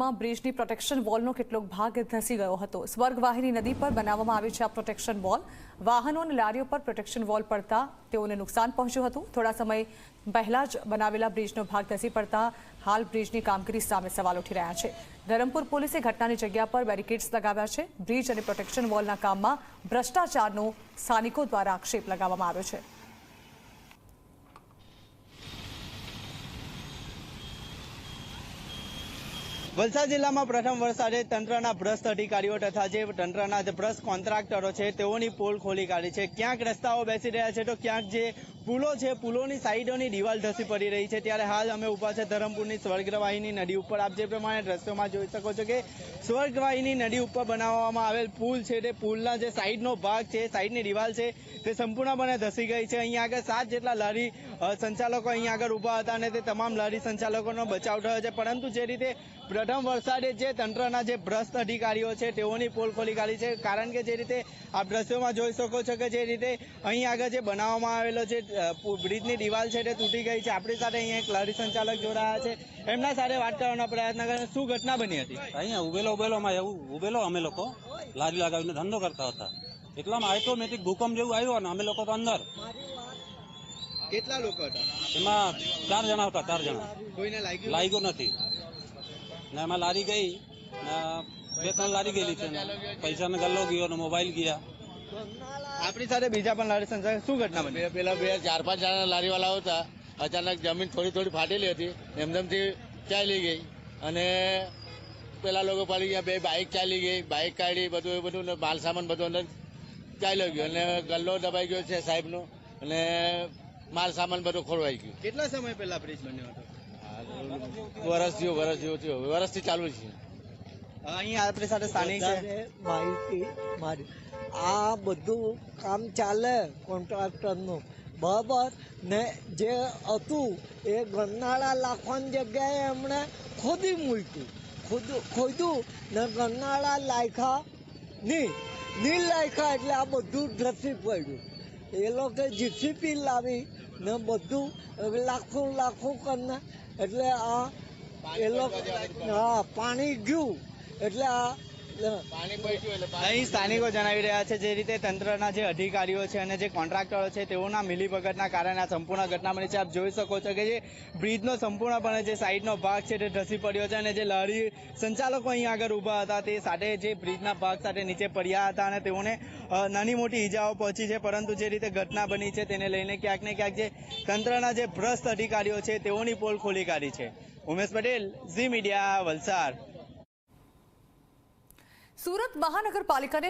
માં બ્રિજની પ્રોટેક્શન વોલનો કેટલોક ભાગ ધસી ગયો હતો। સ્વર્ગવાહિની નદી પર બનાવવામાં આવી છે આ પ્રોટેક્શન વોલ। વાહનો અને લારીઓ પર પ્રોટેક્શન વોલ પડતા તેઓને નુકસાન પહોંચ્યું હતું। થોડા સમય પહેલા જ બનાવેલા બ્રિજનો ભાગ ધસી પડતા હાલ બ્રિજની કામગીરી સામે સવાલ ઉઠી રહ્યા છે। ધરમપુર પોલીસે ઘટનાની જગ્યા પર બેરિકેડ્સ લગાવ્યા છે। બ્રિજ અને પ્રોટેક્શન વોલના કામમાં ભ્રષ્ટાચારનો સ્થાનિકો દ્વારા આક્ષેપ લગાવવામાં આવ્યો છે। વલસાડ જિલ્લામાં પ્રથમ વરસાદે તંત્રના ભ્રષ્ટ અધિકારીઓ તથા જે તંત્રના ભ્રષ્ટ કોન્ટ્રાક્ટરો છે તેઓની પોલ ખોલી કાઢી છે। ક્યાંક રસ્તાઓ બેસી રહ્યા છે તો ક્યાંક જે પુલો છે પુલોની સાઈડોની દિવાલ ધસી પડી રહી છે। ત્યારે હાલ અમે ઉભા છે ધરમપુરની સ્વર્ગવાહિની નદી ઉપર। આપ જે પ્રમાણે દ્રશ્યોમાં જોઈ શકો છો કે સ્વર્ગવાહિની નદી ઉપર બનાવવામાં આવેલ પુલ છે તે પુલના જે સાઈડનો ભાગ છે સાઈડની દિવાલ છે તે સંપૂર્ણપણે ધસી ગઈ છે। અહીંયા આગળ 7 જેટલા લારી સંચાલકો અહીંયા આગળ ઉભા હતા અને તે તમામ લારી સંચાલકોનો બચાવ થયો છે। પરંતુ જે રીતે પ્રથમ વરસાદે જે તંત્રના જે ભ્રષ્ટ અધિકારીઓ છે તેઓની પોલ ખોલી કાઢી છે। કારણ કે જે રીતે આપ દ્રશ્યોમાં જોઈ શકો છો કે જે રીતે અહીં આગળ જે બનાવવામાં આવેલો જે બ્રિજની દિવાલ છે તે તૂટી ગઈ છે। આપણી સાથે અહીંયા એક લારી સંચાલક જોડાયા છે, એમના સાથે વાત કરવાનો પ્રયત્ન કરે। શું ઘટના બની હતી? અહીંયા ઉભેલો અમે લોકો લારી લગાવીને ધંધો કરતા હતા, એટલામાં ઓટોમેટિક ભૂકંપ જેવું આવ્યો ને અમે લોકો તો અંદર। કેટલા લોકો હતા? એમાં 4 જણા હતા। 4 જણા કોઈને લાગ્યું નથી ને એમાં લારી ગઈ ને 2-3 લારી ગયેલી છે, પૈસાનો ગલ્લો ગયો ને મોબાઈલ ગયા। આપણી સાથે બીજા પણ લારી સંચાલક, શું ઘટના બની? પેલા 4-5 જણા લારીવાળાઓ હતા, અચાનક જમીન થોડી ફાટેલી હતી, એમથી ચાલી ગઈ અને પેલા લોકો પડી ગયા। 2 બાઇક ચાલી ગઈ, બાઇક કાઢી બધું માલ સામાન બધું અંદર ચાલ્યો ગયો અને ગલ્લો દબાઈ ગયો છે સાહેબનો અને માલ સામાન બધું ખોરવાઈ ગયું। કેટલા સમય પહેલા બ્રિજ બન્યો હતો? વર્ષથી ચાલુ છે। અહીંયા આપણી સાથે સ્થાનિક છે, માહિતી મારી આ બધું કામ ચાલે કોન્ટ્રાક્ટરનું બરાબર ને જે હતું એ ગરનાળા લાખવાની જગ્યાએ એમણે ખોદી મૂક્યું, ખોદ્યું ને ગરનાળા લાયખા ની લાયખા એટલે આ બધું ધસી પડ્યું। એ લોકો જીસીપી લાવી ને બધું લાખો કરીને એટલે આ એ લોકો પાણી ગયું એટલે આ અહીં સ્થાનિકો જણાવી રહ્યા છે જે રીતે તંત્રના જે અધિકારીઓ છે અને જે કોન્ટ્રાક્ટરો છે તેઓના મિલીભગતના કારણે આ સંપૂર્ણ ઘટના બની છે। આપ જોઈ શકો છો કે જે બ્રિજનો સંપૂર્ણપણે જે સાઈડનો ભાગ છે તે ધસી પડ્યો છે અને જે લારી સંચાલકો અહીંયા આગળ ઊભા હતા તે સાથે જે બ્રિજના ભાગ સાથે નીચે પડ્યા હતા અને તેઓને નાની મોટી ઈજાઓ પહોંચી છે। પરંતુ જે રીતે ઘટના બની છે તેને લઈને ક્યાંક ને ક્યાંક જે તંત્રના જે ભ્રષ્ટ અધિકારીઓ છે તેઓની પોલ ખોલી કાઢી છે। ઉમેશ પટેલ, ઝી મીડિયા, વલસાડ। સુરત મહાનગરપાલિકાને